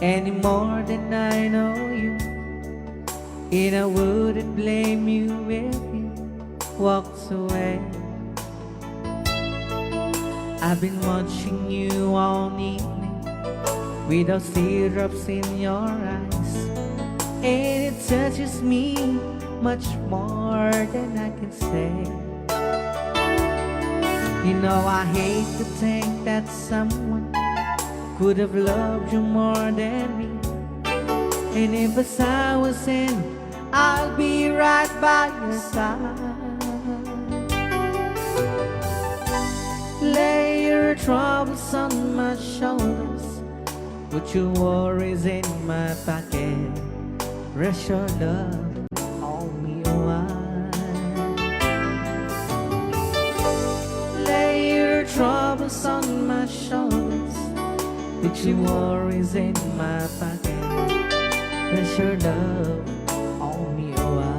any more than I know you, and I wouldn't blame you if you walked away. I've been watching you all evening with those teardrops in your eyes, and it touches me much more than I can say. You know I hate to think that someone could have loved you more than me, and if as I was in, I'll be right by your side. Lay your troubles on my shoulders, put your worries in my pocket, rest your love on me a while. Lay your troubles on my shoulders, put your worries in my pocket, rest your love on me a while.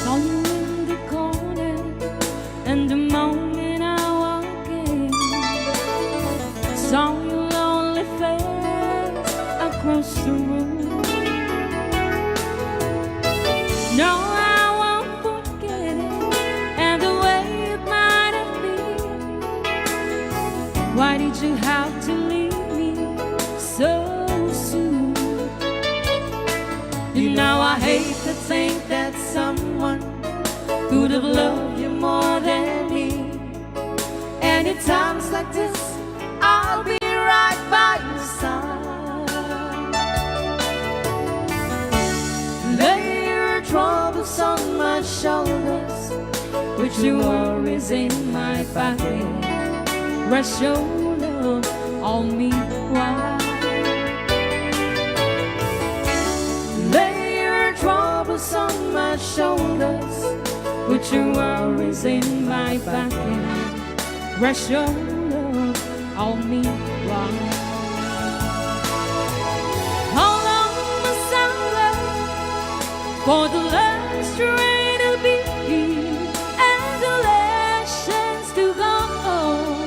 Saw you in the corner, and the moment I walked in, saw your lonely face across the room. No, I won't forget it, and the way it might have been. Why did you have to leave me so soon? You know I hate to think that someone could have loved you more than me, and at times like this I'll be right by your side. Lay your troubles on my shoulders, put your worries in my pocket, rest your love on me while. Lay your troubles on my shoulders, put your worries in my pocket, rest your love on me while. How long must I wait for the last train to be and the last chance to go home?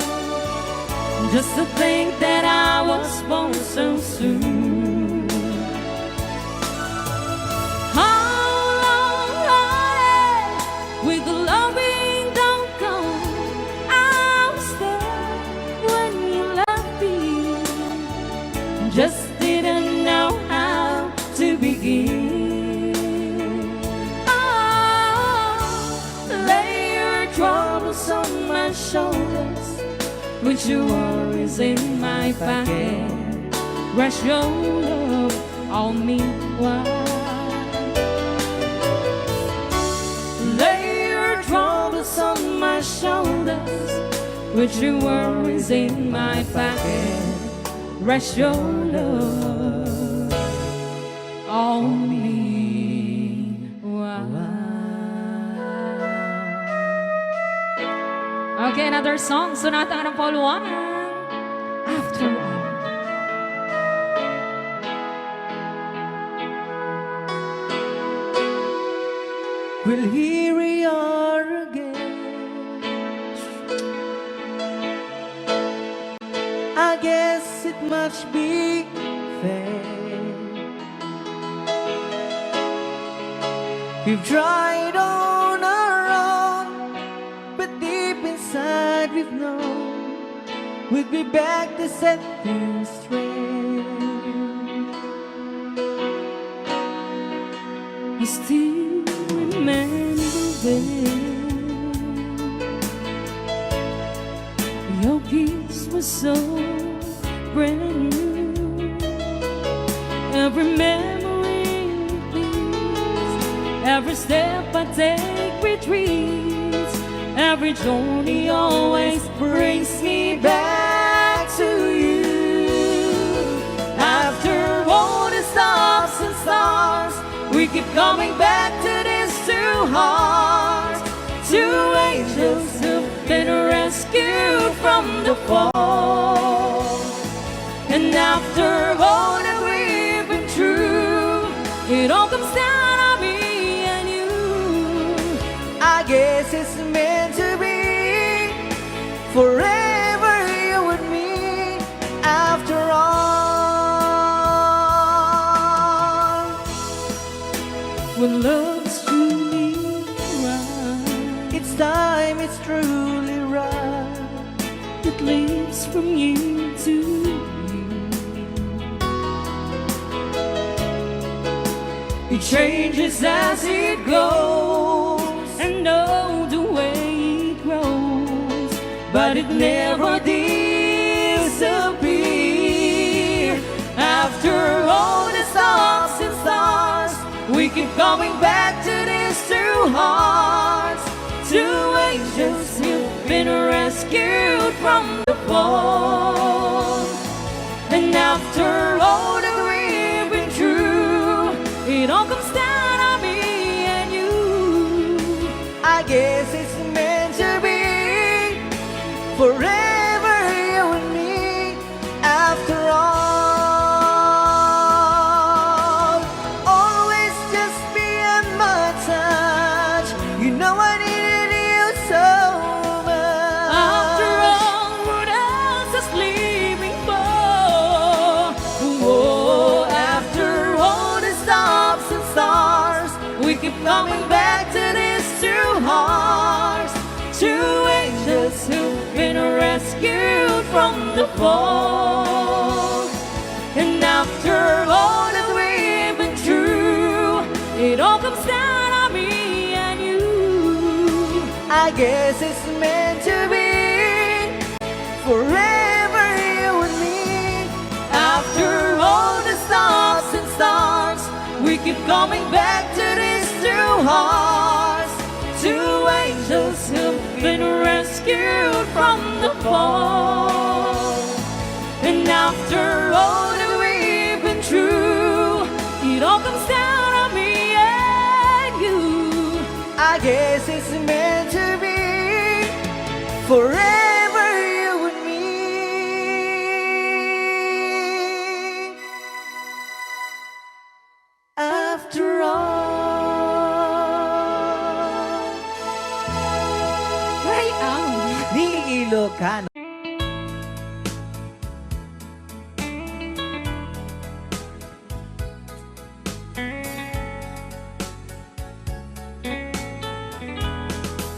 Just to think that I was born so soon. How long, honey, with the loving don't go? I was there when you left me, just didn't know how to begin. Oh, lay your troubles on my shoulders, put your worries in my pocket, rest your love on me while. Lay your troubles on my shoulders, put your worries in my pocket, rest your love on me while. Okay, another song. Sonata ng Pauluanan. After all. Well, here we are again. I guess it must be fair. We've tried on our own, but deep inside we've known we'd be back to set things straight. I still remember when your kiss was so brand new. Every memory repeats, every step I take retreats, every journey always brings me back to you. After all the stops and stars, we keep coming back to these two hearts, two angels who've been rescued from the fall. And after all that we've been through, it all comes down to me and you. I guess it's meant to be. from you to you. It changes as it grows, and know the way it grows, but it never disappears. After all the stops and stars, we keep coming back to these two hearts, two angels who've been rescued from the fall. And after all that we've been through, it all comes down on me and you. I guess it's meant to be forever, you and me. After all, always just be in my touch. You know I needed you so much. After all, what else is leaving for? Oh, after all the stops and stars, we keep coming back to these two hearts, two angels who've been rescued from the fall. And after all that we've been through, it all comes down on me and you. I guess it's meant to be forever, you and me. After all the stops and stars, we keep coming back to these two hearts, two angels who've been rescued from the fall. And after all that we've been through, it all comes down on me and you. I guess it's meant to be forever, you and me. After all, Ay, ow. ni Ilocano.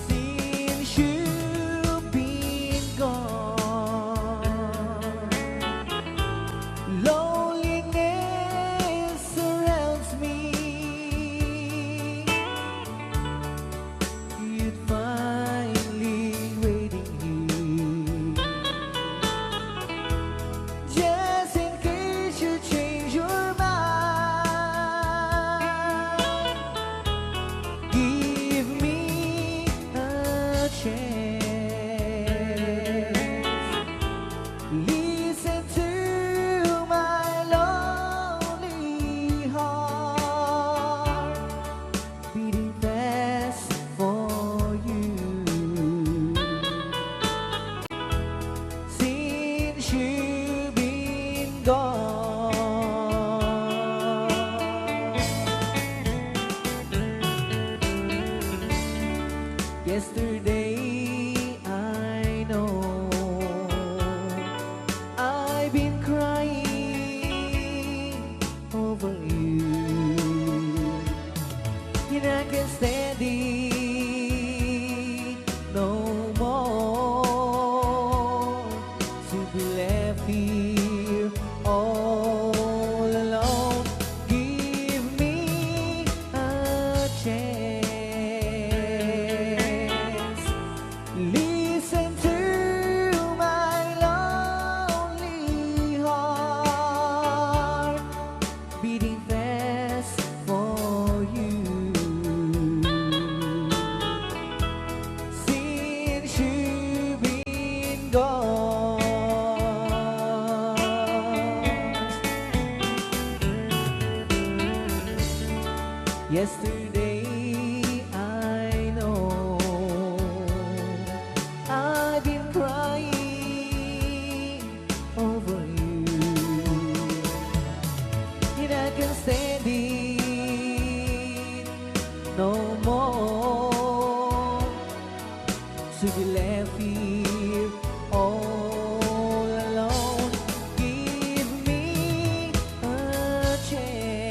Since you've been gone, loneliness surrounds me. You'd finally waiting here, just in case you change your mind. Give me a chance. Listen to my lonely heart beating fast for you. Since you've been gone, yesterday I know I've been crying over you, and I can't stand it no more to be left here all alone. Give me a chance. Listen to my lonely heart beating fast for you. Since you've been gone, yesterday I know I've been crying over you, and I can't stand it no more to be left here all alone. Give me a chance.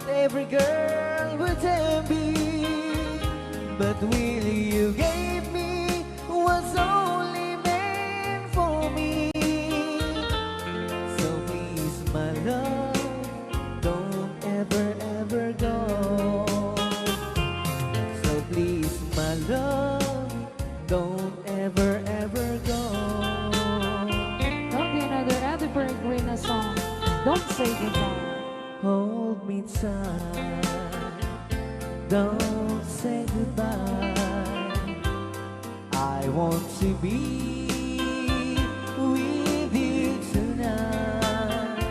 that every girl would envy. But really you gave me was only meant for me. So please, my love, don't ever, ever go. So please, my love, don't ever, ever go. Don't be another bring a song. Don't say goodbye. Hold me tight, don't say goodbye. I want to be with you tonight.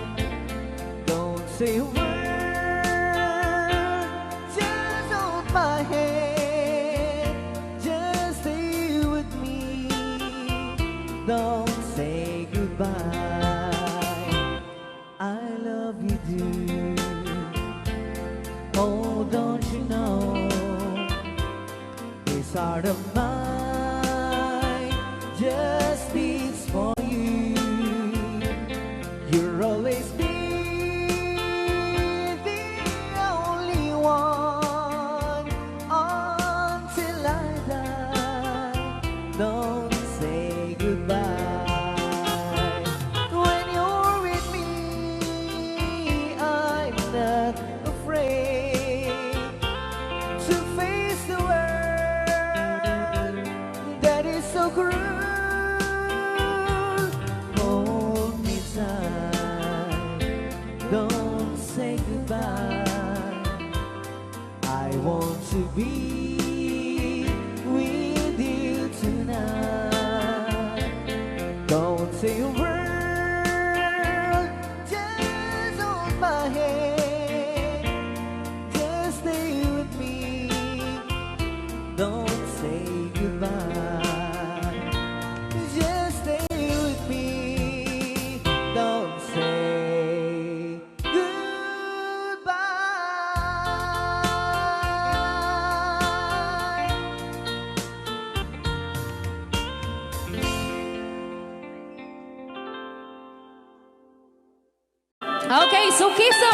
Don't say a word, just hold my hand. Just stay with me, don't say goodbye. I love you, dear. Oh, don't you know, this heart of mine just beats for you. You'll always be the only one until I die. Don't say goodbye. When you're with me, I'm not afraid to face the world that is so cruel. Hold me tight, don't say goodbye. I want to be with you tonight. Don't say a word, just hold my hand. Just stay with me, don't say goodbye. Just stay with me, don't say goodbye. Okay, so kiso.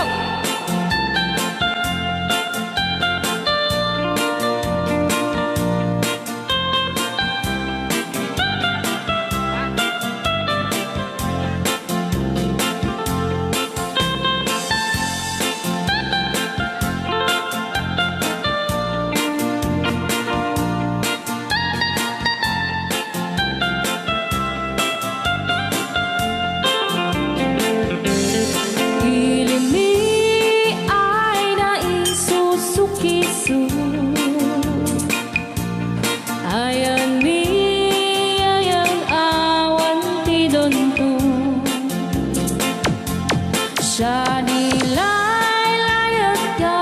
Siya nilay-layat ka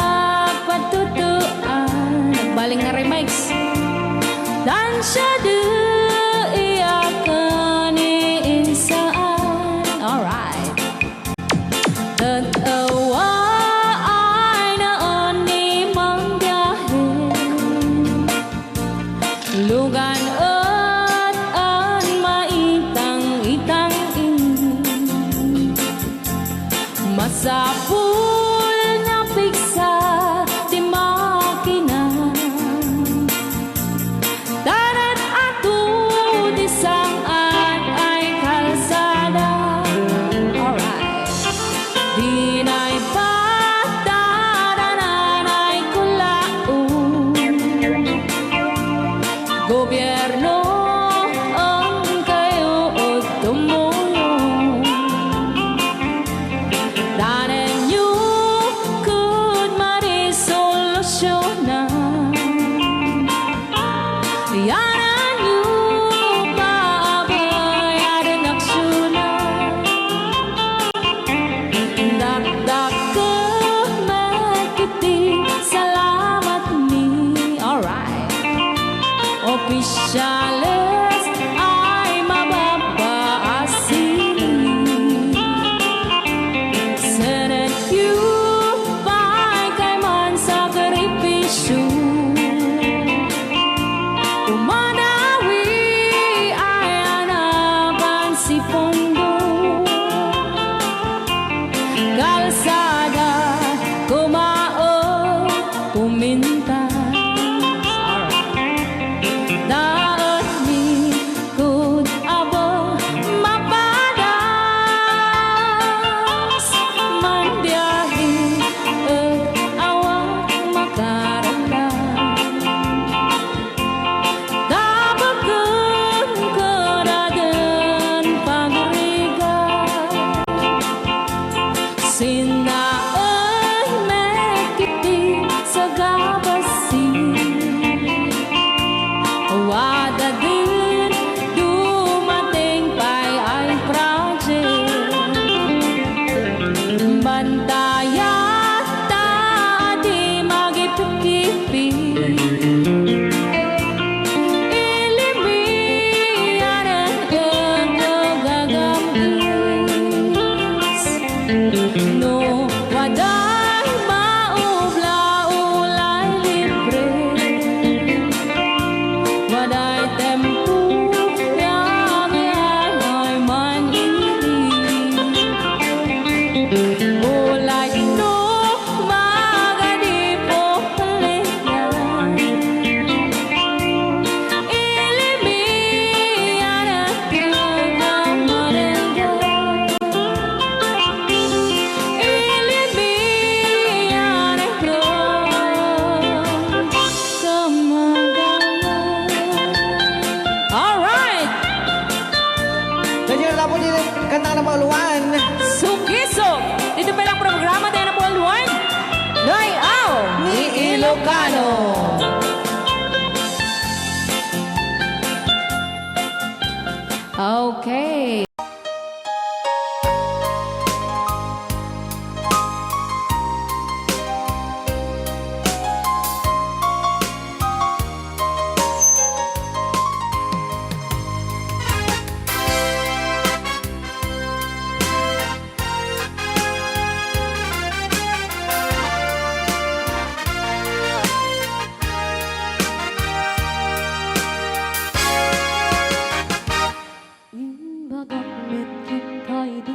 patutuan. Nagbaling na remix. Dan siya iyakan insaan. Alright. Tatawa ay naon ni manggahin. Lugan at an maitang-itang masapul na piksa di makina. Darat ato di saan ay kalsada. Alright. Di na'y patadanan ay kulaon. Gobyerno ang kayo o tumulong. Danen nyo mintas. Daot ni kud abo mapadas mandiahi awak makaratan. Dabagan keradan pagrigan sinaon mekiti sa gabasi. Wada din dumating pa'y ay project. Bantayan ta di magipikipi. Ilimian ang gagambis. No waday maubla-ulay libre. Waday tempo yang ay manili. Ulay no magadipo kaliyan. Ilimian ang gagamarenga. Ilimian ang kamagalan. Alright! Ganyan na po din kanta ng mga luwan. Sukiso! Dito pa lang programa tayo na buwan luwan. Noy-aw! Ni Ilocano. Okay. Imbagang medley kaidi,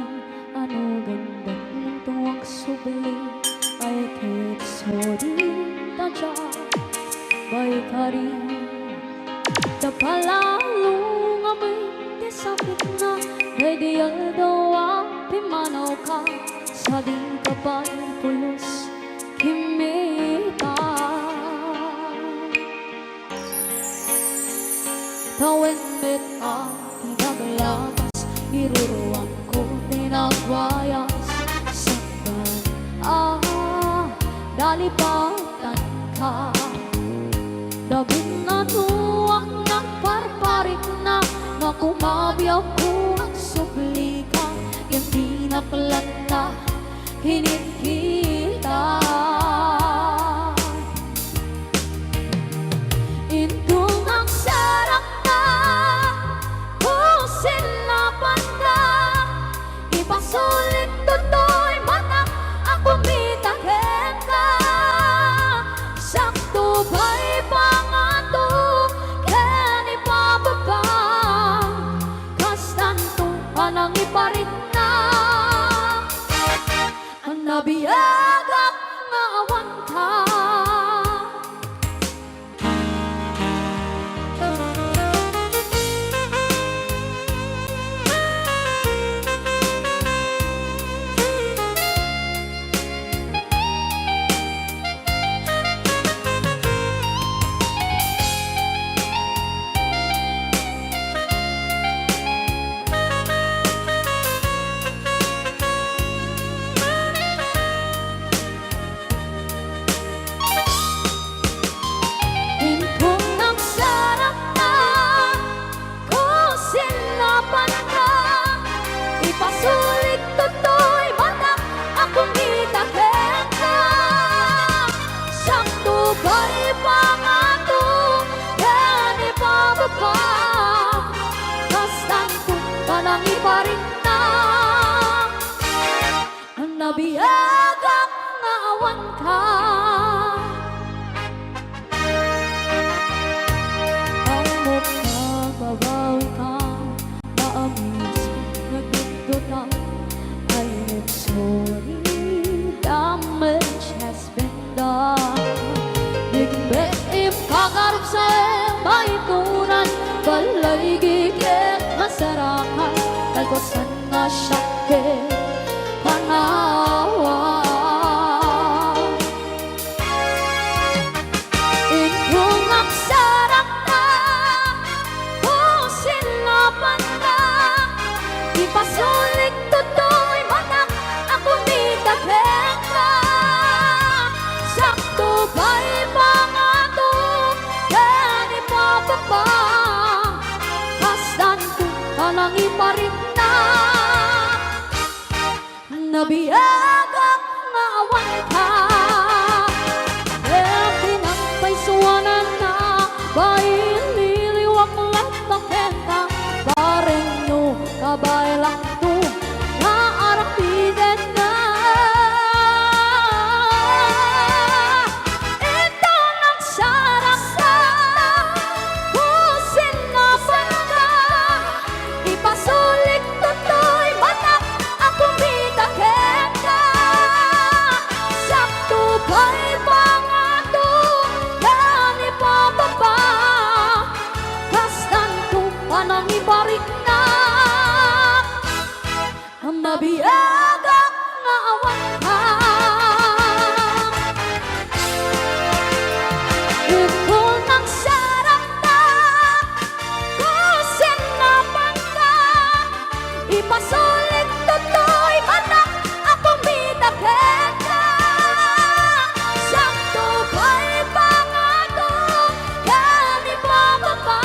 ano ganda ng tuwang subli. Ay kahit sorry tadya, bay kari. Tapalalong amin, di sakit na. Radial daw pimanaw ka. Sa di ka pa pulos, kimita. Tawin bit pinaglagas, iruruan ko pinagwayas. Saktan, dalipatan ka. Dabing na tuwak na parparik na. Makumabiyaw ko ang subli ka. Yung pinaklata, hinit kita. Itong ang sarap na kung sinapan ka. Ipasulit tutoy manak ako mitakin ka. Sakto ba'y pangato ken ipababang. Kastanto anang iparit na. Ang nabiyagak nga awan ka. Itong ang sarap na kung sinapan ka. Ipasulit tutoy manak akong itakin ka. Sakto ba'y pangato ken ipababa. Kastanto panang iparin na. Ang nabiyagak nga awan ka. Ang magbabawi ka. Maamis nagdududa. I'm sorry, damage has been done. masakit panawa. Ikong aksarang na kung sinapan na ipasulit toto'y manak ako ni daghen ka. Sakto ba'y mga to yan ipapapa kasdan ko palang iparin na nabiyagak na awan ka. Pinampay suwanan na bayin niliwak lang takenta pareng no kabay lang to na arapiden na. Ito nang sarang sa pusin na banda ipasulit toto'y manak ako midaghen ka. Sakto ba'y mga to yan ipapapa kasdan ko panang ibarik na ang mabiyagak na awan ka. Ito nang sarap na kung sinapan ka ipasulit toto'y manak akong midaghen ka. Sakto ba'y pangato yan ipapapa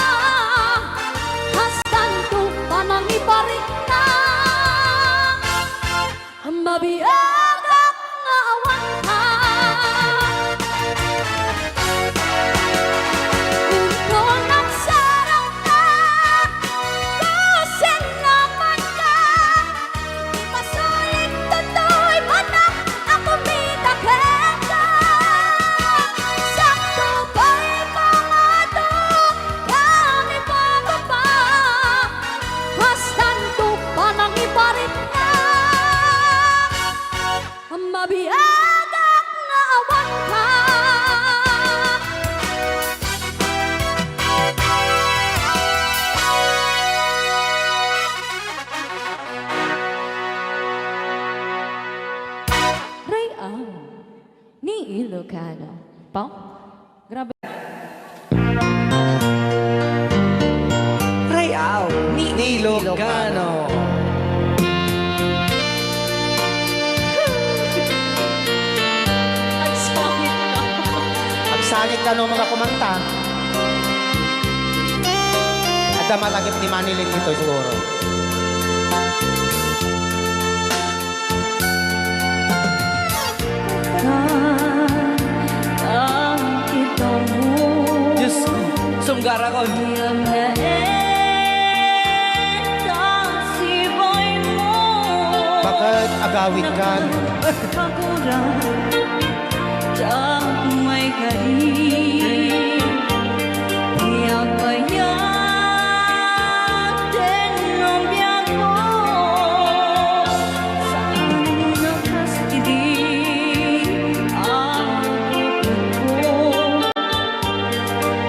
kasdan ko panang ibarik na ang mabiyagak na awan ka. Ito nang sarap na kung sinapan ka ipasulit toto'y manak ako midaghen ka. Sakto ba'y pangato yan ipapapa kasdan ko panang ibarik na ang mabiyagak na awan ka. Rayaw ni Ilocano. Pao? Grabe. Rayaw ni Ilocano. Nagsakit ka. Agsangit ka ng mga kumanta. At malagip ni Manilin dito siguro. Ang kita mo Diyos ko, sunggar ako. yang naetang sibay mo Bakit agawin ka? Pagkurang Tang may kain Yang bayatin ng biyak mo Saan nakaskiling ang puso ko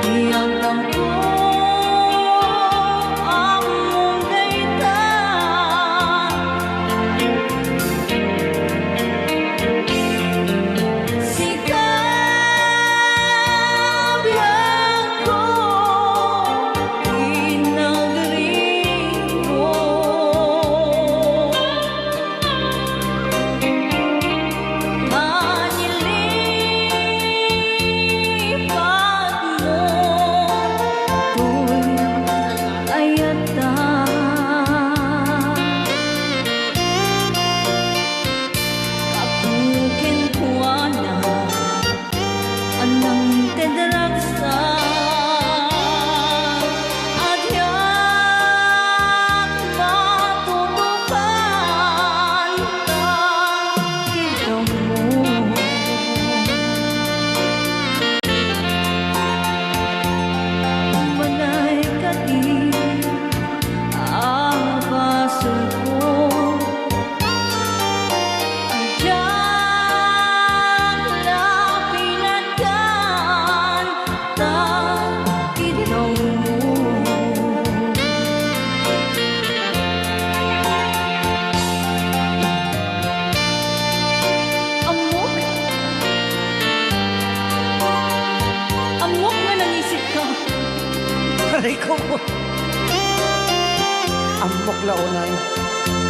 Yang tampo ang mundaytan Aray ko mo. Amok launay.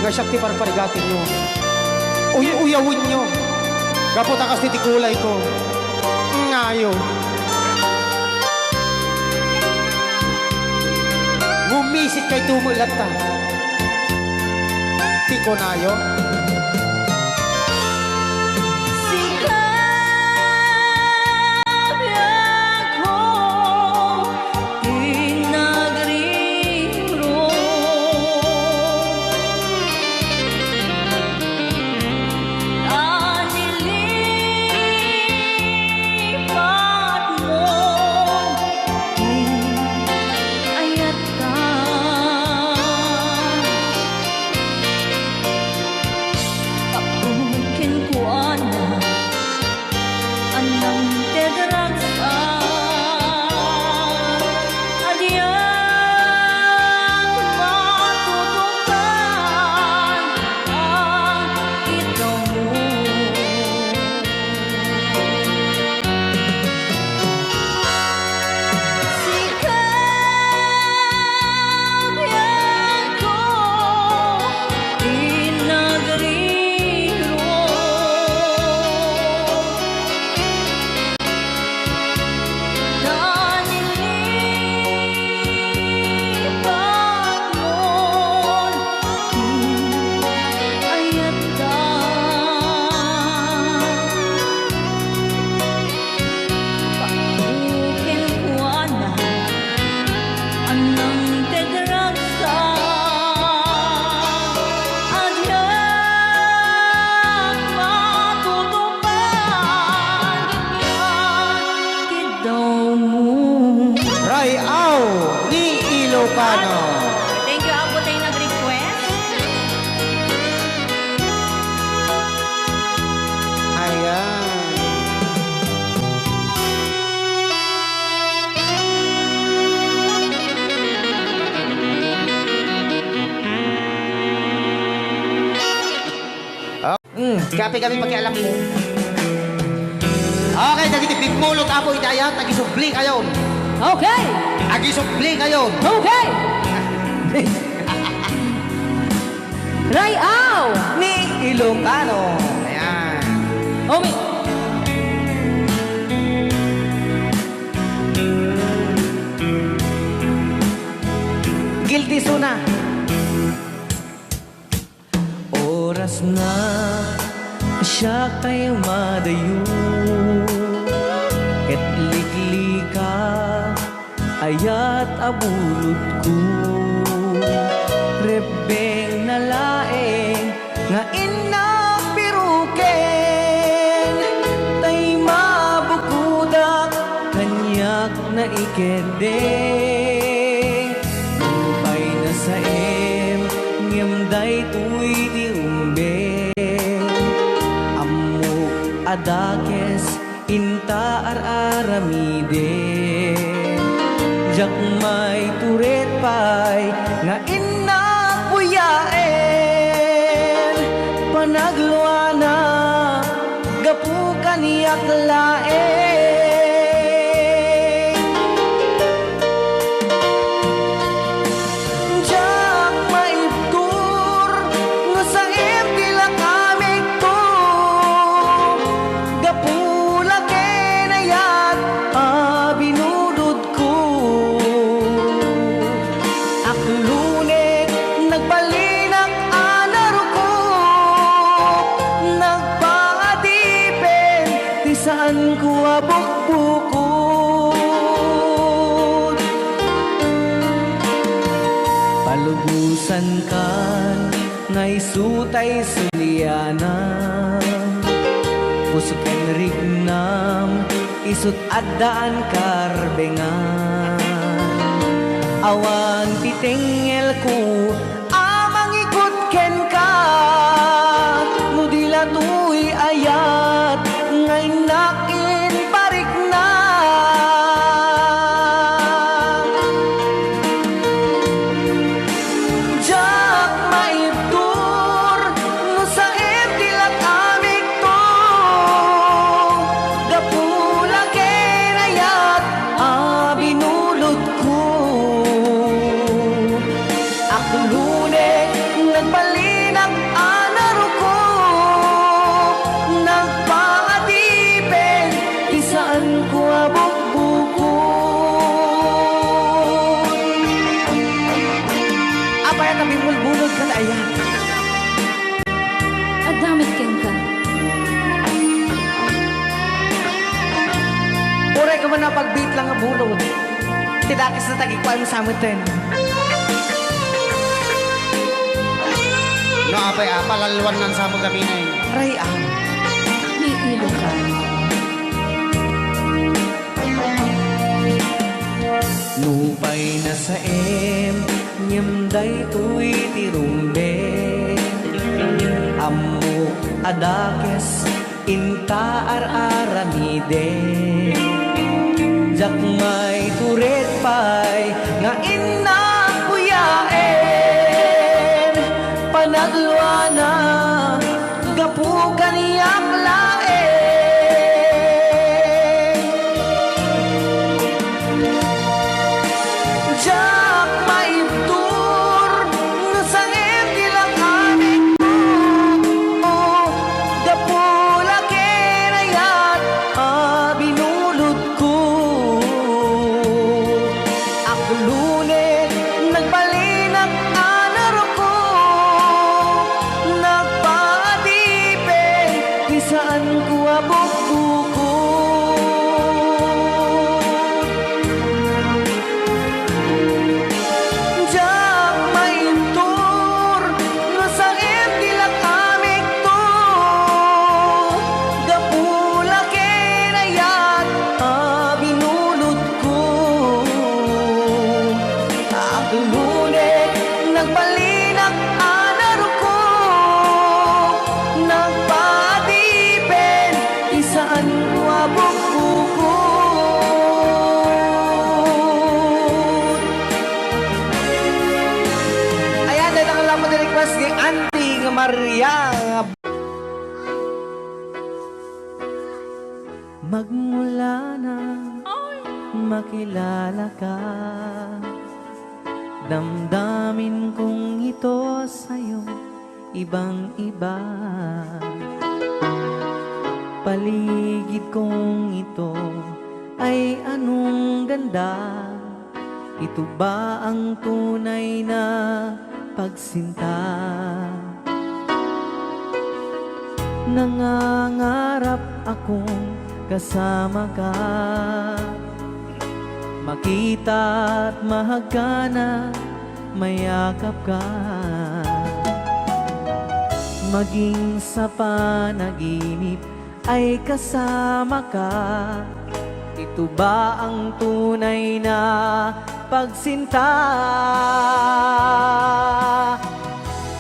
Nga siya ti parparigatin nyo. Uyawin nyo. Kapot akas ti kulay ko. Ngayo. Ngumisit kay tumulat ta. Ti ko nayo. Ilocano. Thank you, ako tayo nag-request. Ayan. Kape kami pakialam mo. Okay, nagitipid mulot apo idayat, nagisubli kayon. Okay! Agisubli kayon. Okay! Rayaw! Ni Ilocano. Ayan. Omi! Guilty Suna. Oras na siya kay madayo, ket likli ka ayat abulod ko, rebeng na laeng nga inapiruken, tay mabukudak kanyak na ikedeng, upay na sa ngemday tuy di umbeng, amok adakes inta aramide, jak may turet pay nga inapuyaen, panagluana gapu kaniyak laeng. Jak maibtur nga sa tila kamig to, gapula kenayat binudod ko, aklunet nagbalinak anaro ko, nagpaadipen ti saan ko abukbukod, palugusan kan ngay sutay suliana, pusuken rignam isut addaan karbengan, awan titengel ko amang ikot ken ka, nudila tuy ayat ngay nakin parik na. Jak maibtur no sa tila kamig to, gapula kenayat binulod ko, saan ko abok-bukod. Apay at aming bulbulod ka na ayan. Adamit ken ka. Uray ka man na pag-beat lang ang bulod. Tidakis na tagikuan mo sa amin ten. No, apay, palalwan ng sa mga gaminay. Aray Ni Ilocano. Lupay na sa nyamday tuy tirumbe. Ammo adakes inta ar-aramide. Jak may turet pay nga inang kuyaen. Panagluana gapugan yak laeng. Jak maibtur no sangem dilang aming mo. Gapula kenayat binulod ko. Aklunin nagbalinag anaro ko. Nagpaadipen di saan ko abok-bukod. Jak maibtur no sangem dilang aming to. Gapula kenayat binulod ko. Aklunin nagbalinag anaro ko. Nagpaadipen di saan ko abok-bukod. Ayan, dahil ang laman na request ni Auntie nga Maria. Magmula na makilala ka, damdamin kong ito sa'yo ibang-iba. Paligid kong ito ay anong ganda. Ito ba ang tunay na pagsinta? Nangangarap akong kasama ka, makita at mahagana, mayakap ka. Maging sa panaginip ay kasama ka. Ito ba ang tunay na pagsinta?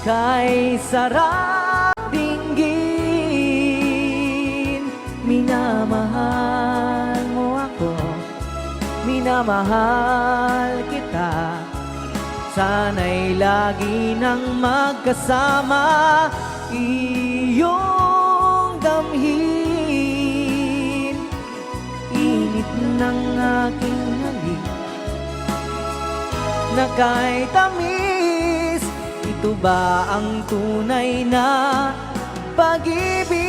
Kay sarap dinggin, minamahal mo ako, minamahal kita. Sana'y lagi nang magkasama, iyong damhin. Init ng aking halik na kay tamis. Ito ba ang tunay na pag-ibig?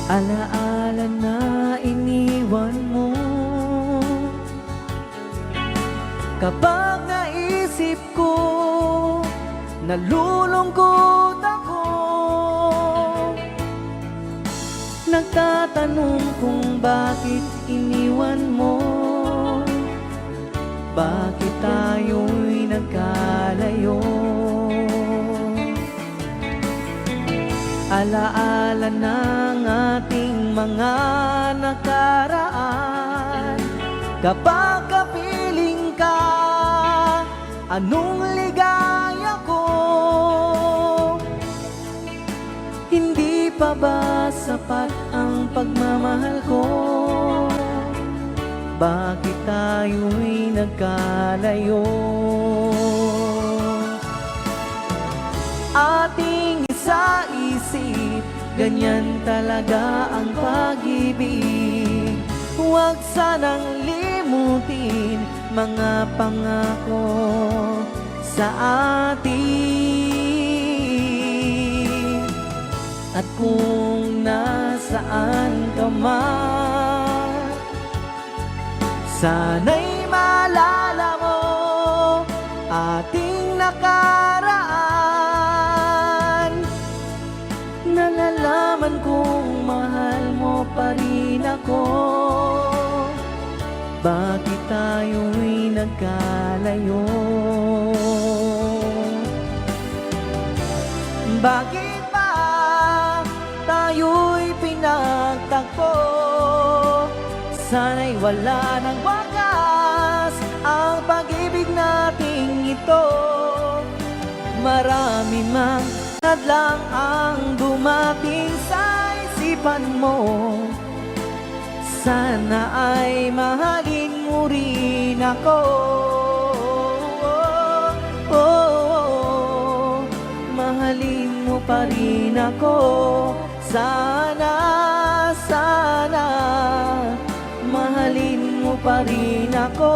Alaala na iniwan mo. Kapag naisip ko, nalulungkot ako. Nagtatanong kung bakit iniwan mo. Bakit tayo'y nagkalayo? Alaala ng ating mga nakaraan. Kapag kapiling ka, anong ligaya ko? Hindi pa ba sapat ang pagmamahal ko? bakit tayo'y nagkalayo? Ating isa-isip, ganyan talaga ang pag-ibig. Huwag sanang limutin mga pangako sa atin. At kung nasaan ka man, sana'y maalala mo ating nakaraan. Nalalaman kong mahal mo pa rin ako. Bakit tayo'y nagkalayo? Bakit ba tayo'y pinagtagpo? Sana'y wala ng wakas ang pag-ibig nating ito. Marami mang hadlang ang dumating sa isipan mo. Sana ay mahalin mo rin ako. Mahalin mo pa rin ako. Sana, sana mahalin mo pa rin ako.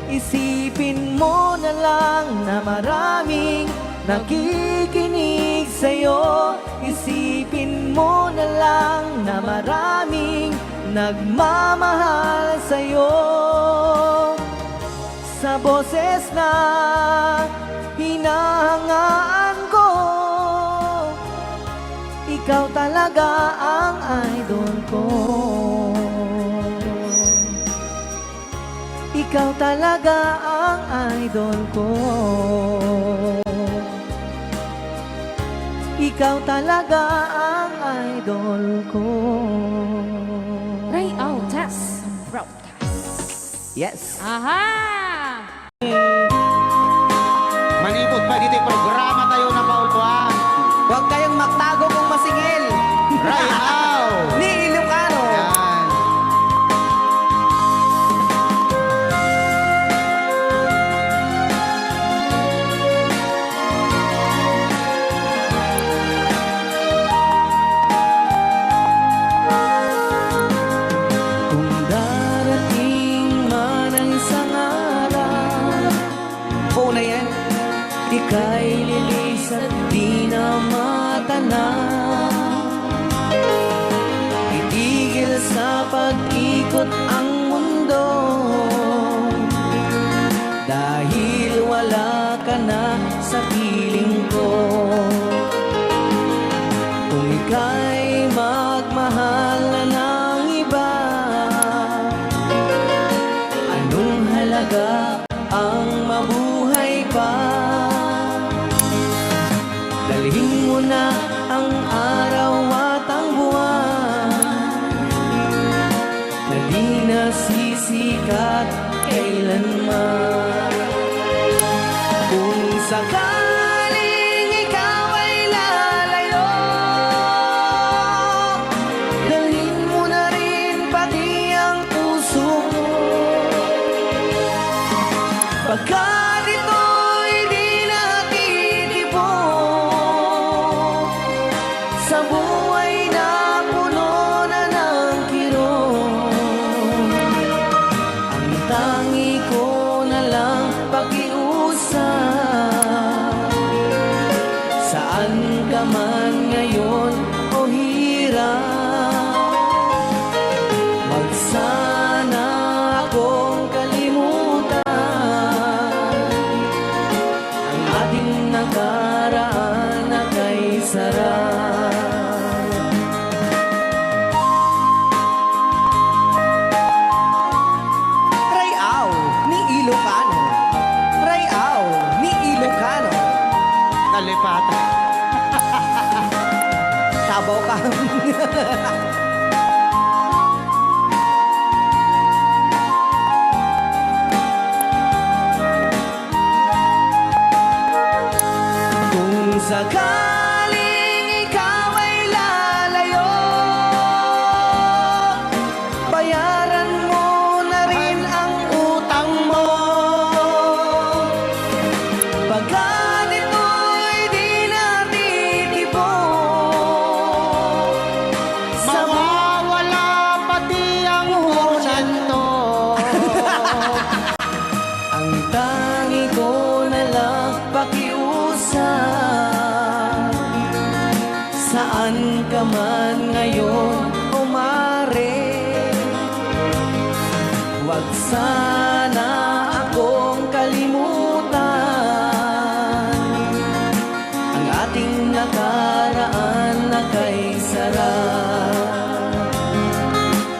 Isipin mo na lang na maraming nakikinig sa'yo. Isipin mo na lang na maraming nagmamahal sa'yo. Sa boses na hinahangaan ko, ikaw talaga ang idol ko. Ikaw talaga ang idol ko. Ikaw talaga ang idol ko. Ray Altas Broadcast. Yes. Aha! Manipot pa dito yung programa tayo na paulpuan. Huwag kayong magtago kung masingil. Right now! Ni Ilocano. Yan. Kung darating man ang isang araw, buo na yan, ika'y lilis at di na matanaw. Itigil sa pag-ikot ang mundo, dahil wala ka na sa piling ko. Kung ika'y magmahal na ng iba, anong halaga ang mabuhay pa? Dalhin mo na ang araw at ang buwan na di nasisikat kailanman. Kung sakaling ikaw ay lalayo, dalhin mo na rin pati ang puso mo. Pagkat ito'y di natitipon sa buhay na puno na ng kirot. Ang tangi ko na lang pakiusap, saan ka man ngayon o hirap, wag sana akong kalimutan ang ating nakaraan na kay sarap. Rayaw ni Ilocano. Rayaw ni Ilocano. Nalipatan. Tabaw ka. Kung sakaling ikaw ay lalayo, bayan sana akong kalimutan ang ating nakaraan na kay sarap.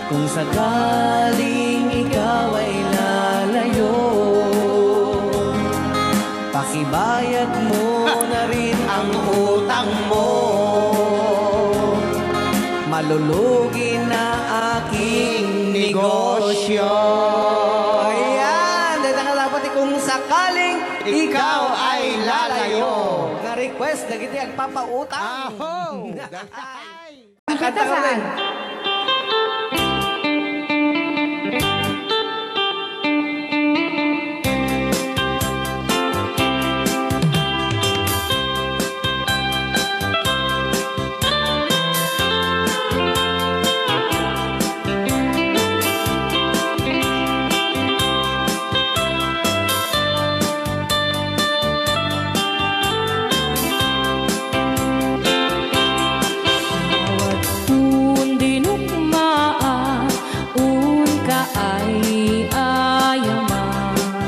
Kung sakaling ikaw ay lalayo, pakibayad mo na rin ang utang mo. Malulugi na aking negosyo. Ayan, dahil nakalapat kung sakaling ikaw ay lalayo. Na-request na kita ang papautang. Aho! Kanta ka rin.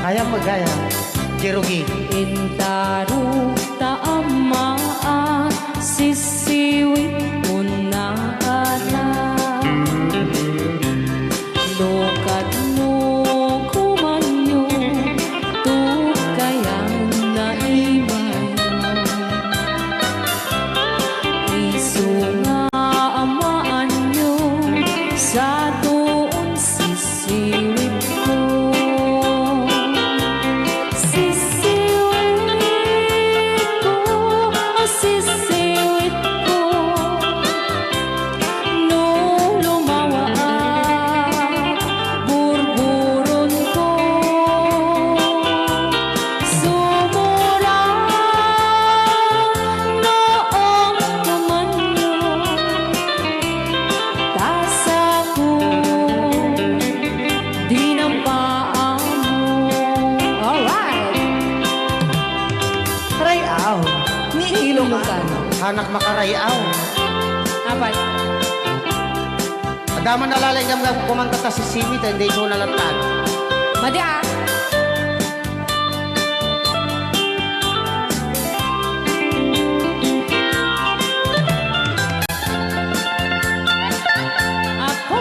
Kaya magaya. Jerugi. Intaruk taamaan sisiwit mo na alam. Lokat mo kumanyo tukayan na imay. Isunga amaan nyo sa doon sisiwit ko. Ilocano. Hanak makarayaw. Apat. Adaman nalalay nga kumanta ta si Simi, hindi ko nalatan. Madi ah. Apo.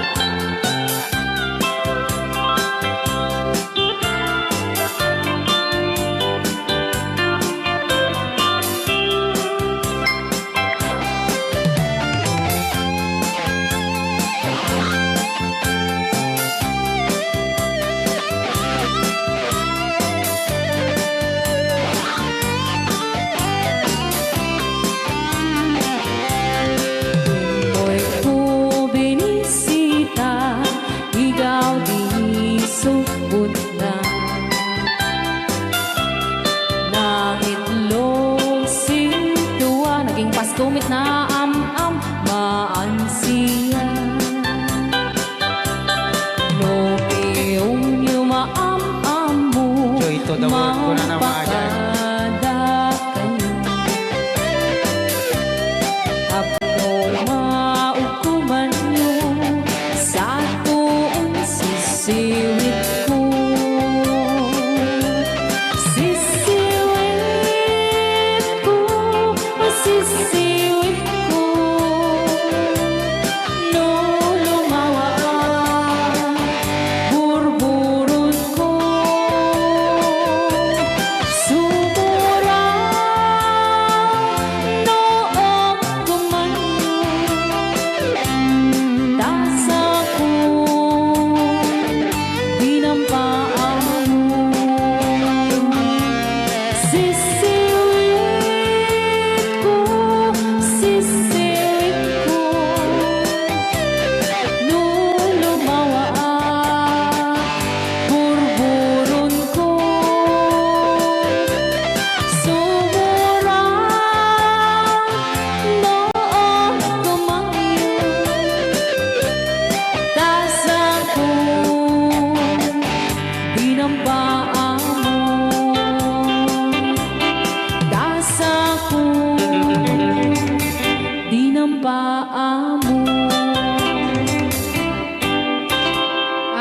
Pastumit na am-am maansiya. No piyong yung maam-am mo. So ito the word ko na naman ayan. Apno maukuman nyo sa tuong sisiwit ko. Sisiwit ko, no lumawa ang burburot ko. Sumura noong kumanyo, tasa ko, dinampaan mo.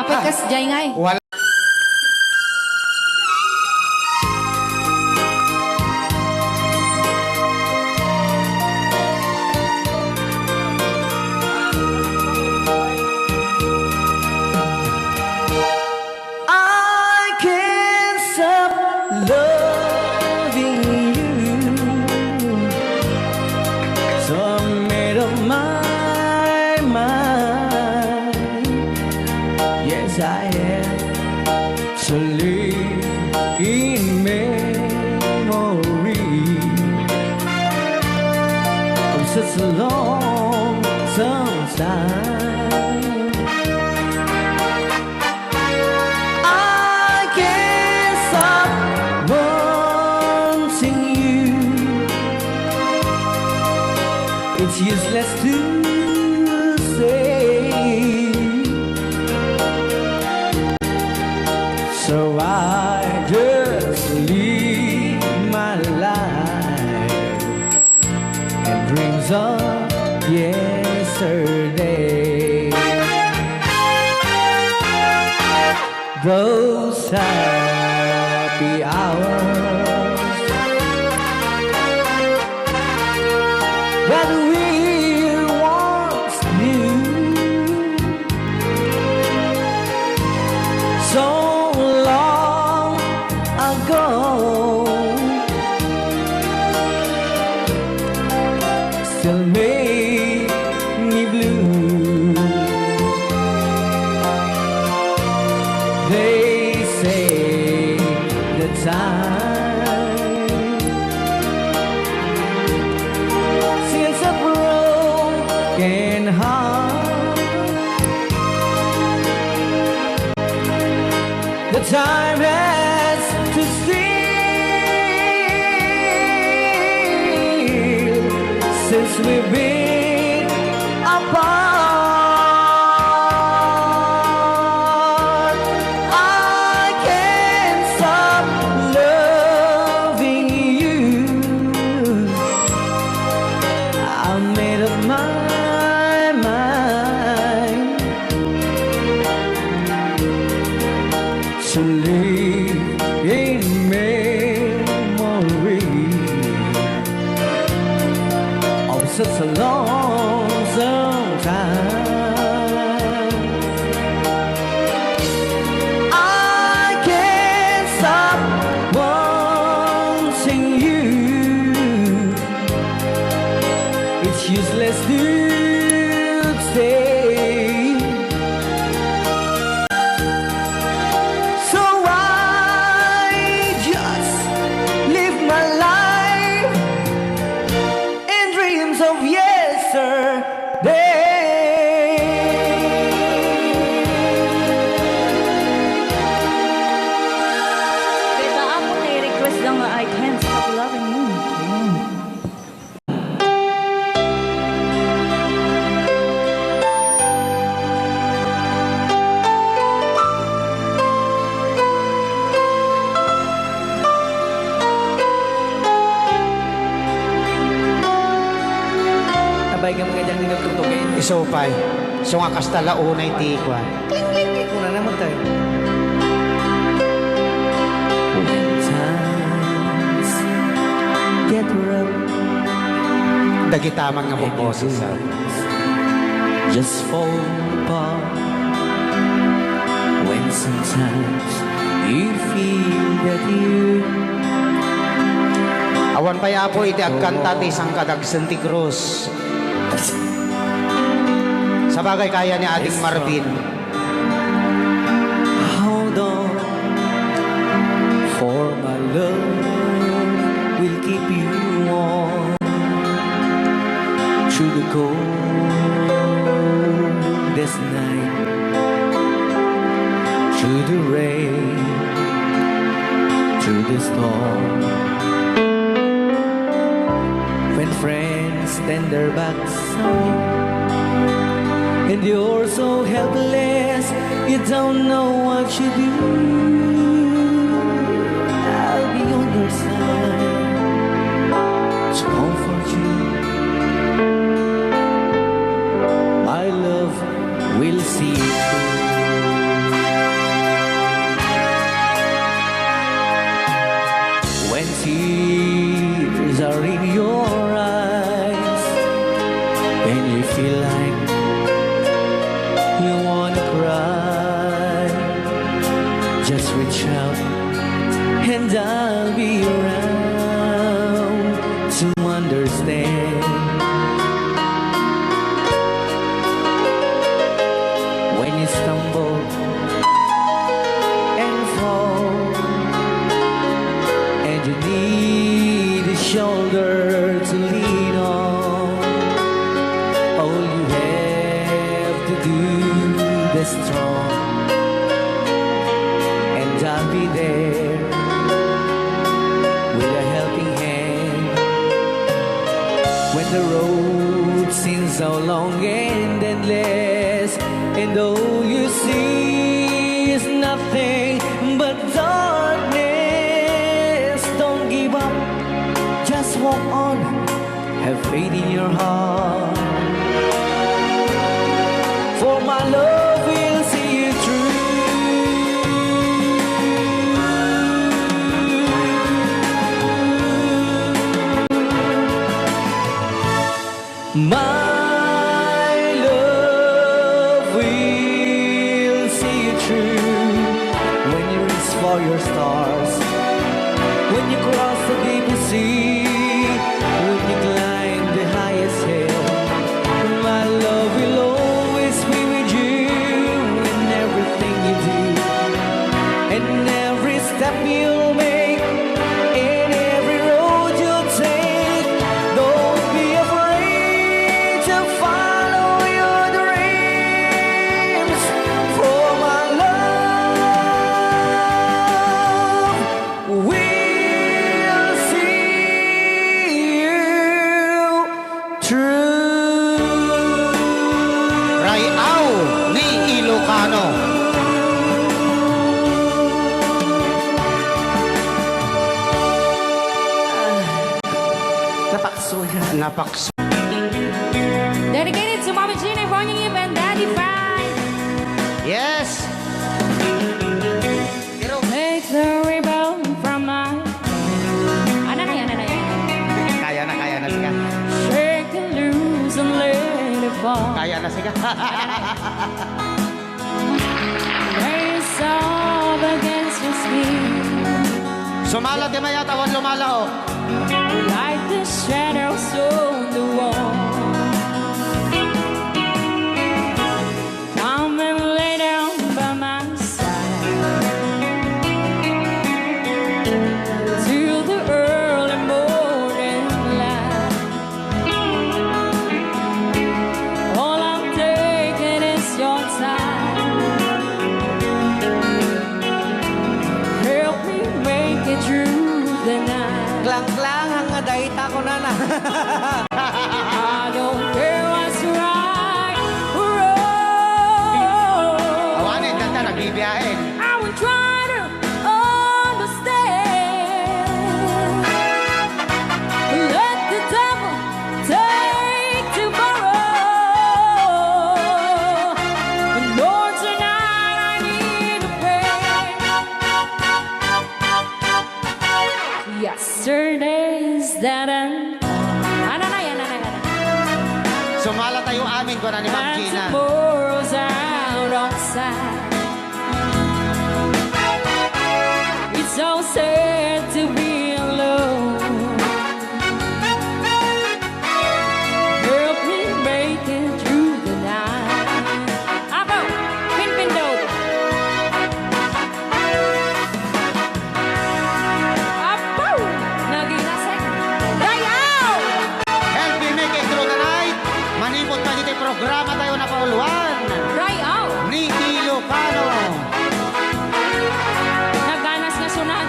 Apat kas jay ngay. Wala. as I am, to live in memory of such a long time. I can't stop wanting you. It's useless to say, so I just live my life and dreams of yesterday. Those happy hours that we once knew, so long ago, still make me blue. They say the time since a broken heart, the time has to steal since we've been apart. I can't stop loving you. I made up my mind to live in memory of such a long time. I can't stop wanting you. It's useless to stay, so I just live my life in dreams of yesterday. Kaya ako na-request lang nga, I can't stop loving you. Nabay ka mga dyan nagtutugin. Isopay. So nga kastala unay tikwan. Una naman tayo. When times get rough, Dagitamang nga mong boses. just fall apart. When sometimes you feel that you Awan pa yapo iti agkanta ti isang kadagsan ti krus. Sa bagay kaya ni ating Marvin. hold on, for my love will keep you warm through the coldest night, through the rain, through the storm. When friends turn their backs on you and you're so helpless, you don't know what you do, I'll be on your side to comfort you. My love will see you through. When tears are in your eyes and you feel like you wanna cry, just reach out and I'll be around to understand. When you stumble the storm, and I'll be there with a helping hand. When the road seems so long and endless, and all you see is nothing but darkness, don't give up, just walk on, have faith in your heart. For my love will see you through. My love will see you through. When you reach for your stars, when you cross the deepest sea, when you climb the highest hill, my love will always be with you in everything you do, and every step you'll make, in every road you'll take. Don't be afraid to follow your dreams, for my love will see you through. Rayaw ni Ilocano. Napakso yan. Napakso. Dedicated to Mama Gina, Ronnie Eve, and Daddy Frank. Yes! Make the rebound from my... Ano na yan, ano na yan? Kaya na siya. Shake it loose and let it fall. Kaya na siya. Race up against your skin, Sumala di maya tawan lumala o. like the shadows on the wall. Come and lay down by my side till the early morning light. All I'm taking is your time. Help me make it through the night. Klang-klang ang adayta ko na na. I don't care what's right or wrong. Awanin, ganda, nagbibiyahin. I will try to understand. Let the devil take tomorrow. And Lord, tonight I need to pray. Yesterday's that end. Ano na yan, ano na yan. Sumala tayo amin ko na ni Ma'am And Gina. tomorrow's out of sight. It's so sad to be alone. Help me make it through the night. Apo, pinpindot. Apo, naginasek. Dayaw! Help me make it through the night. Manipot pa dito yung programa tayo na pauluan. Dayaw! Ni Ilocano. Naganas nga sunod.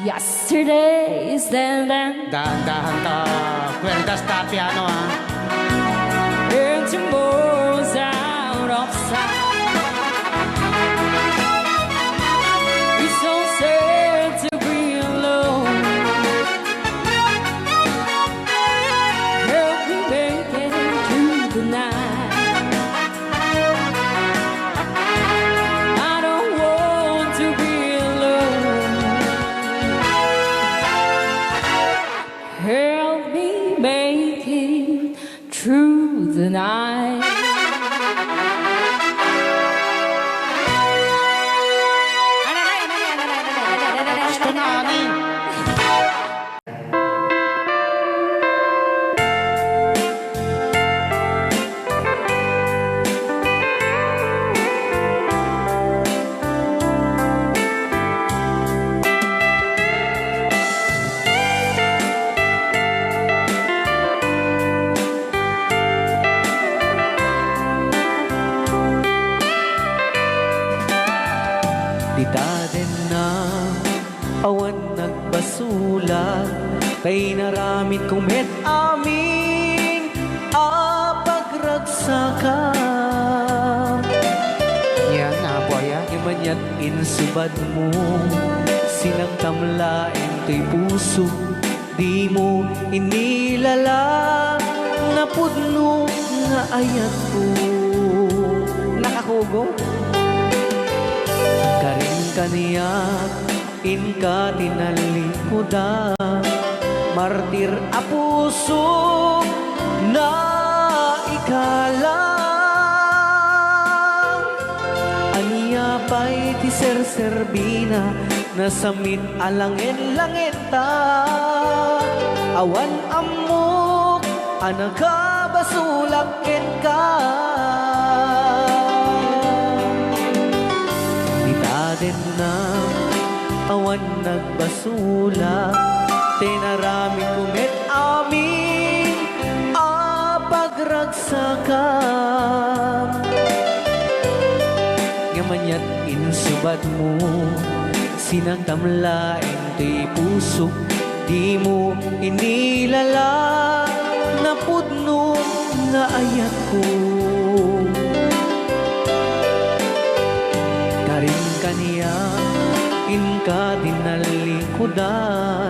Yesterday is then Dahan-dahan ta. Kwerdas ta piano ha. and tomorrow's out of sight. It's so sad to be alone. Help me make it through the night. I don't want to be alone. Help me make it through the night. Gusto na, ani. Ditaden na awan nagbasulat kay naramit kong met aming apagragsakan. Yan, nabuaya. Imanyat insubad mo sinang tamlain to'y puso di mo inilala na pudno nga ayat ko. Nakakugo karin kaniyak inka tinalikoda martir a puso na ikalang aniya pa'y ti serserbina na samit alangin-langin ta awan amok anagabasulak ka din na awan nagbasula tinarami kumit aming apagragsakan ngamanyat insubad mo sinang tamlain to'y puso di mo inilala na pudno nga ayat ko. Karin kaniya inka dinalikodan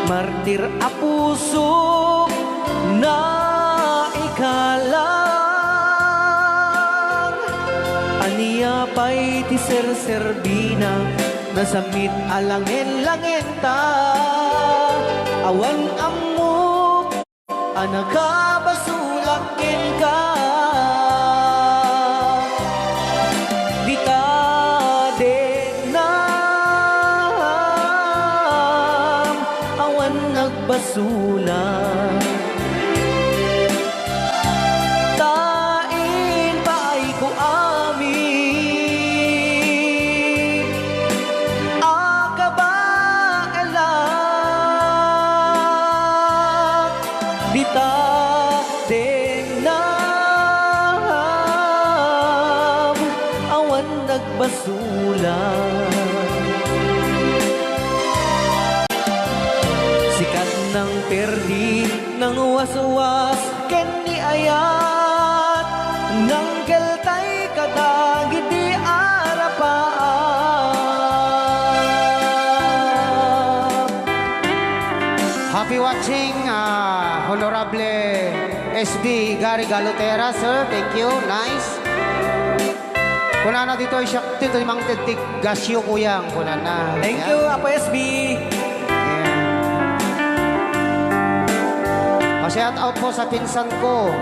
martir a puso na ikalang aniya pa'y ti serserbina nasamit alangin-langin ta awan amok anagabasulakin ka basula tain paay ko amin akabaelang bita denam awan nagbasula sikat ng perdi ng waswas ken ni ayat ng keltay kadagit di arapaan. Happy watching, Honorable SB Gary Galutera, sir. Thank you. Nice. Kunana dito ay siya dito mang titig gasyo kuyang kunana. Thank you, Apo SB. Shout out po sa pinsan ko,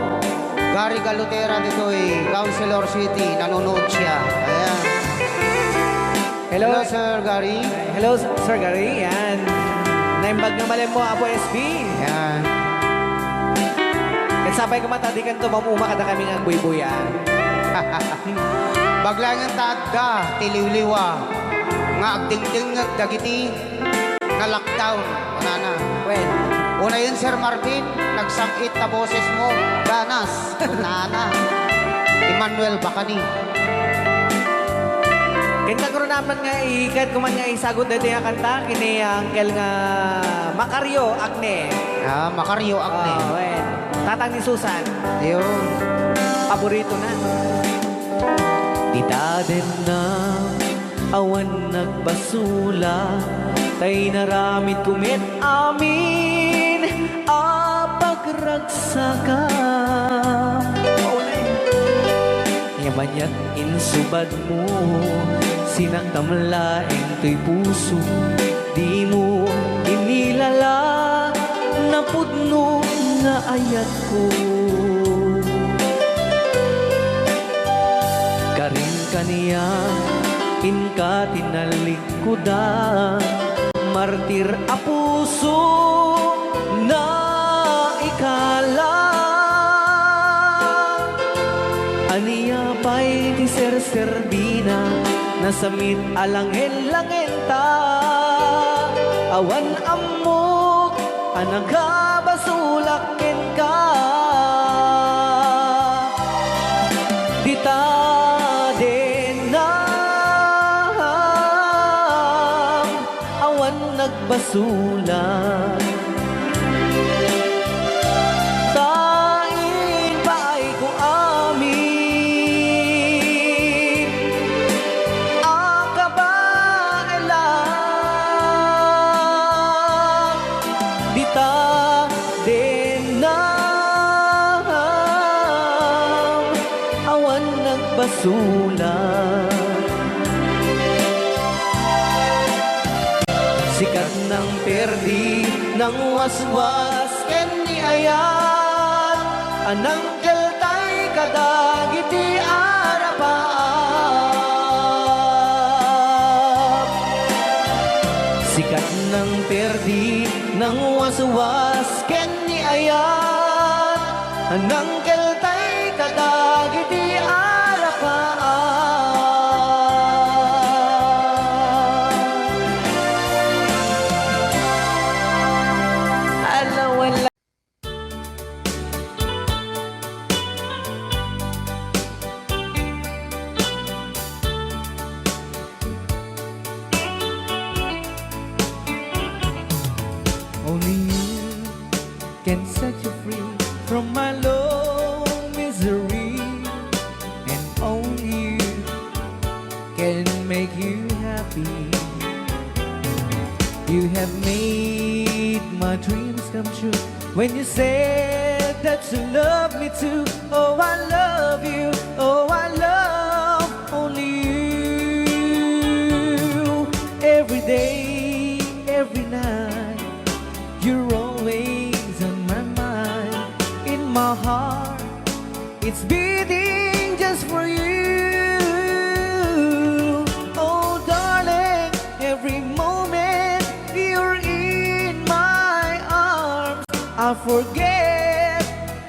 Gary Galutera dito Councilor City, nanonood siya. Ayan. Hello, Sir Gary. Hello, Sir Gary. Yan. Naimbag ng malim mo, Apo SB. Ayan. At sabay kamatadikan to, mamuma kada kami ng buy-buyan. Baglang ang tagda, tiliwliwa, nga agdingding dagiti, nga lockdown. Kunana. When? Una yun, Sir Martin, nagsangit na boses mo, ganas, kunana. Emmanuel Bacani. Kinta ko naman nga ikat kuman nga isagot dito yung kanta, kini Uncle nga Macario Agne. Macario Agne. When? Tatang ni Susan. Yun. Paborito na. Itaden na awan nagbasula tay naramit kumit amin apagragsakan. Yamanyak insubad mo sinang tamlaeng to'y puso di mo inilala na pudno nga ayat ko. kuda, martir a puso na ikala. Aniya pa'y ti ser-serbina, nasamit alangen-langen ta. Awan amok, anagabasulakin ka. Dita din na awan nagbasulat. Tain pa ay ko amin, akabaelang. Dita din na awan nagbasulat. Sikat ng perdi ng waswas ken ni ayat, anang keltay kadagiti arapaap. Sikat ng perdi ng waswas ken ni ayat, anang keltay kadagiti arapaap. Only you can set you free from my low misery, and only you can make you happy. You have made my dreams come true when you said that you love me too. Oh, I love you. Oh, I love only you. Every day, every night, you're always on my mind. In my heart, it's beating just for you. Oh, darling, every moment you're in my arms, I forget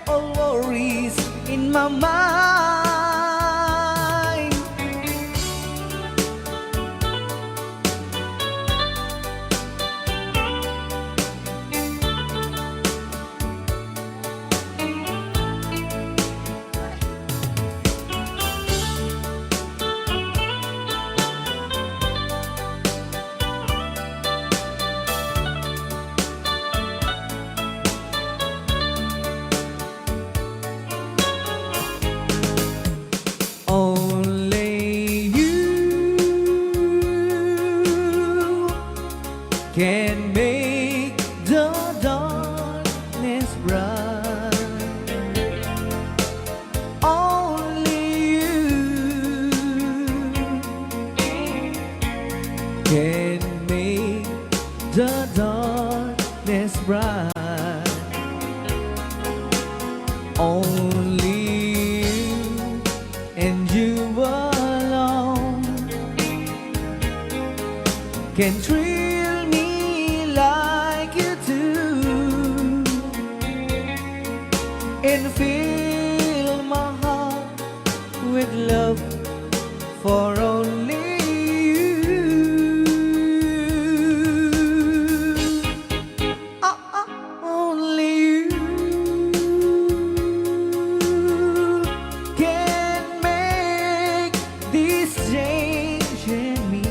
all worries in my mind. Only you can make the darkness bright. Only you can make the darkness bright. Only you and you alone can thrill me like you do, and fill my heart with love for only you. Only you can make this change in me,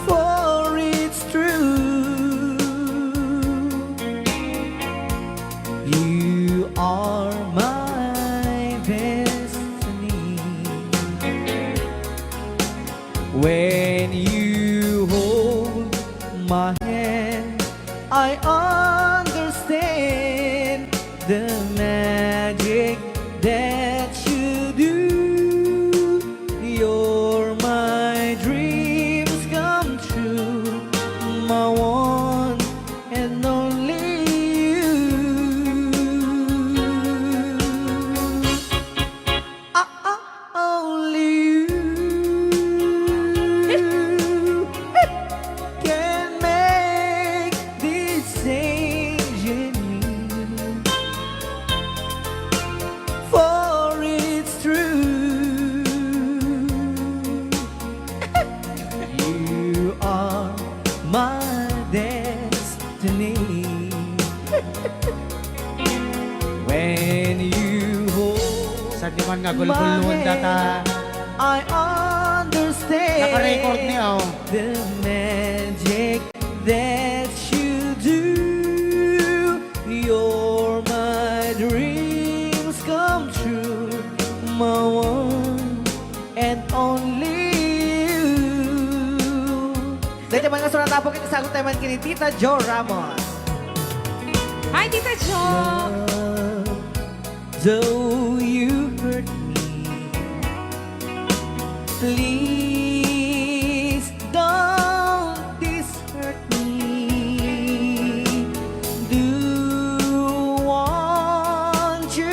for it's true. You are my destiny. When you hold my hand, I understand the magic that you do. You're my dreams come true, my one and only you. Only you when you hold Sa di man nga gulgulun data. I understand Naka-record niya oh. the magic that you do. You're my dreams come true, my one and only you. Dahil mga surat po kita sagot tayo man kini Tita Jo Ramos. Hi, Tita Jo! Though you hurt me, please don't dishurt me. Do want to,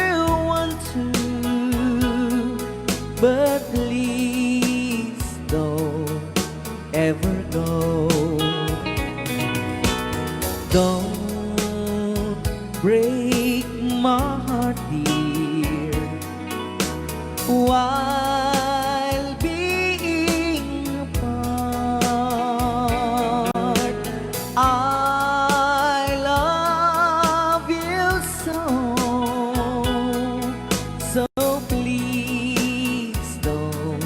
but please don't ever go. Don't break my heart, dear, while being apart. I love you so please don't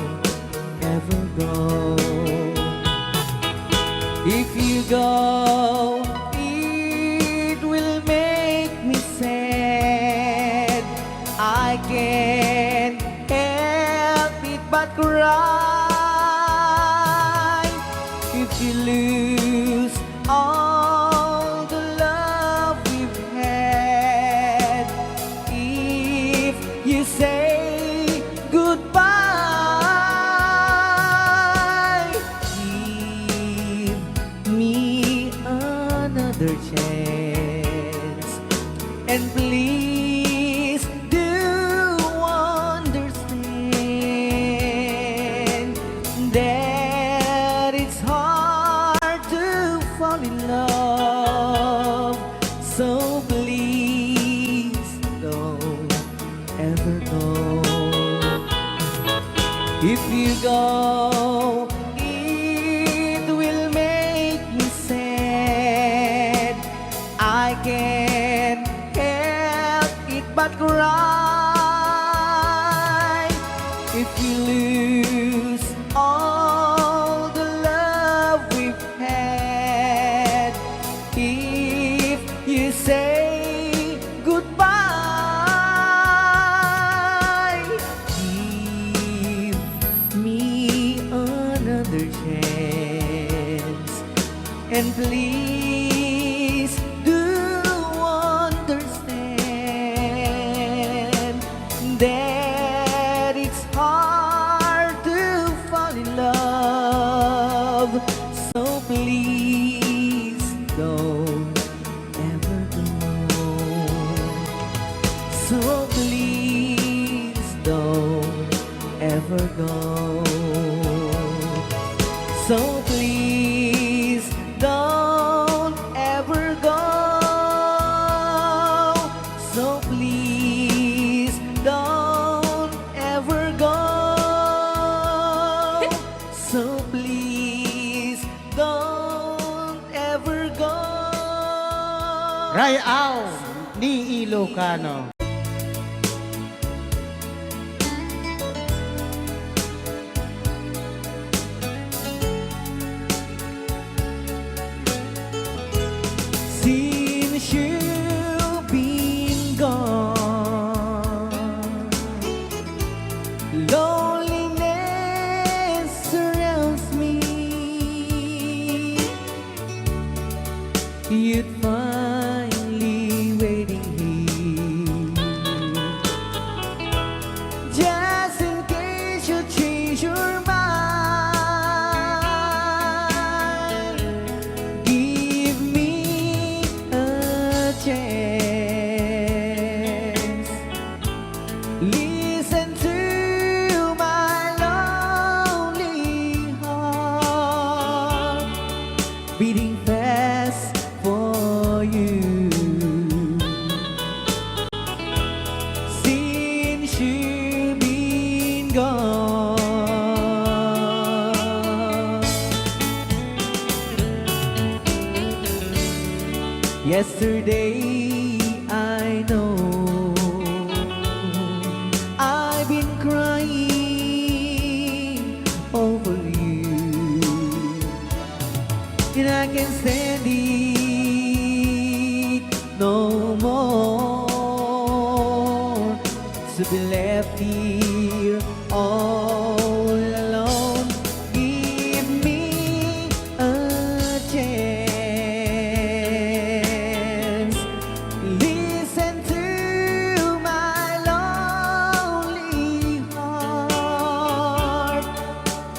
ever go. If you go, it will make me sad. I can't help it but cry. If you lose all the love we've had, if you say goodbye, give me another chance, and please do understand that it's hard to fall in love. So please don't ever go. If you go, it will make me sad. I can't help it but cry. If you lose all the love we've had, if you say goodbye, give me another chance, and please do understand that it's hard to fall in love. So please don't ever go. So please don't ever go. So please don't ever go. So please don't ever go. So please don't ever go. Rayaw ni Ilocano. Since you've been gone, loneliness surrounds me. You'd finally waiting here, just in case you change your mind. Give me a chance. Listen to my lonely heart, beating fast for you. Since you've been gone, yesterday I know to be left here all alone. Give me a chance. Listen to my lonely heart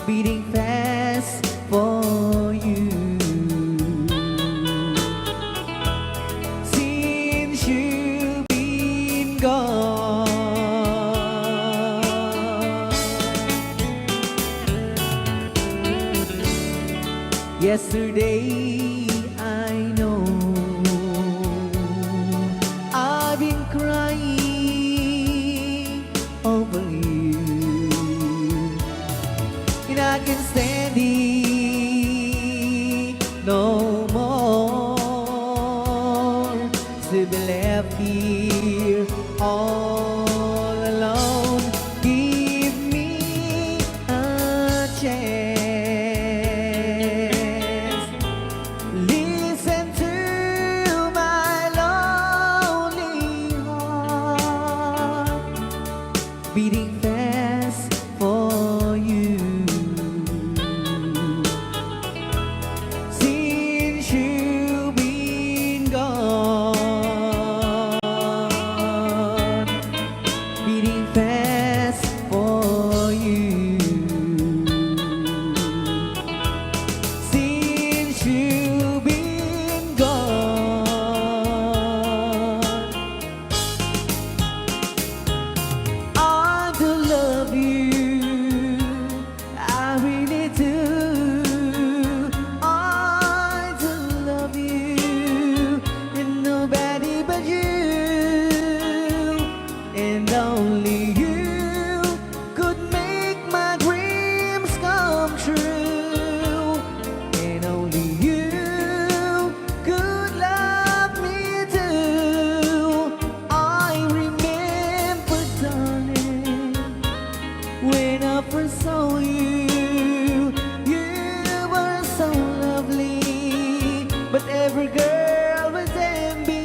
beating fast for you. Since you've been gone, yesterday I know I've been crying over you, and I can stand it no more to be left here all alone. Give me a chance. Listen to my lonely heart beating fast for you. Since you've been gone, beating fast for you. Since you've been gone, I do love you, I really do. I do love you, and nobody but you, and only you could make my dreams come true, and only you could love me too. I remember, darling, when I first saw you, you were so lovely, but every girl was envy.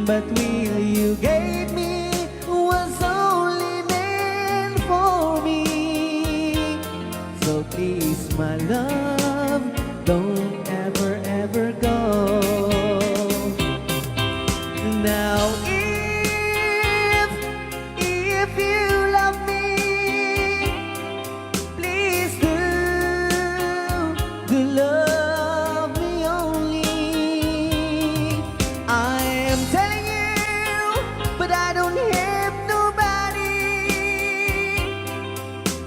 But will you gave me was only meant for me. So please, my love, don't ever, ever go. Now if you love me, please do love me only. I am telling you, but I don't have nobody.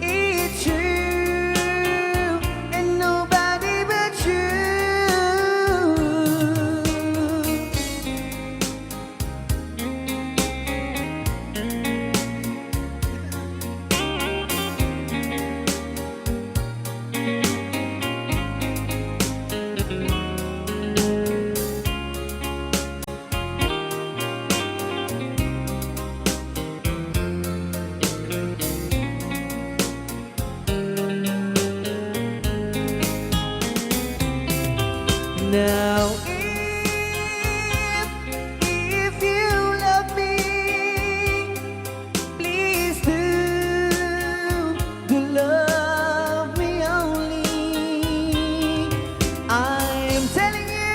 It's you and nobody but you. Now if you love me, please do love me only. I'm telling you,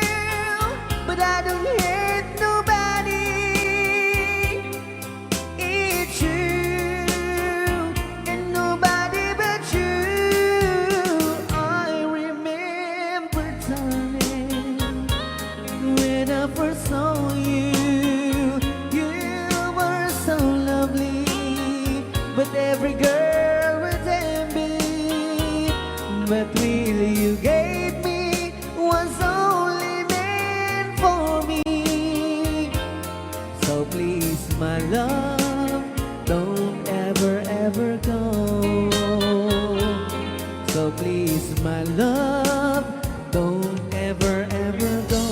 but I don't hate nobody. It's you and nobody but you. I remember, darling, when I first saw you, you were so lovely, but every girl was envy. But will you gave me was only meant for me. So please, my love, don't ever, ever go. So please, my love, don't ever, ever go.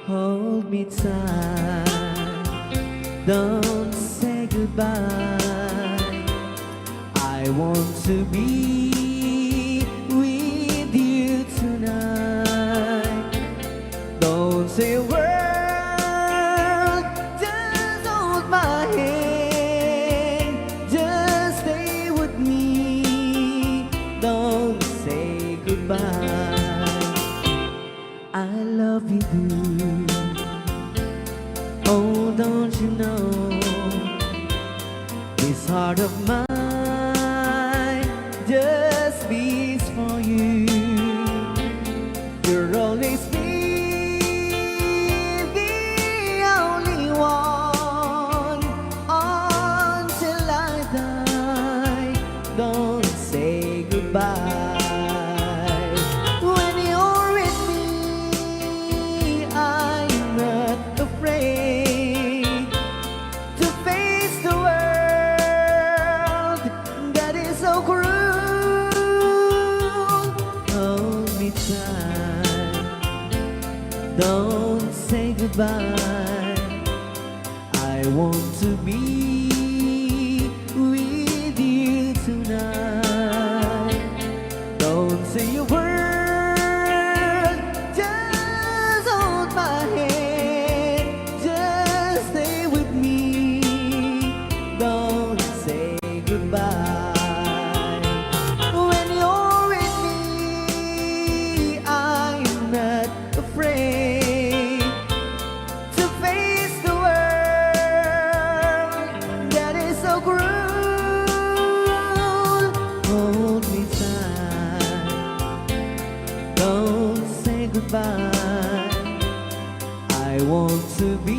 Hold me tight, don't say goodbye. I want to be with you. just beats for you. You'll always be the only one until I die. Don't say goodbye. When you're with me, I'm not afraid to face the world that is so cruel. Hold me tight, don't say goodbye. I want to be with you tonight. Don't say a word, just hold my hand, just stay with me. Don't say goodbye. When you're with me, I'm not afraid to face the world that is so cruel. Hold me tight, don't say goodbye. I want to be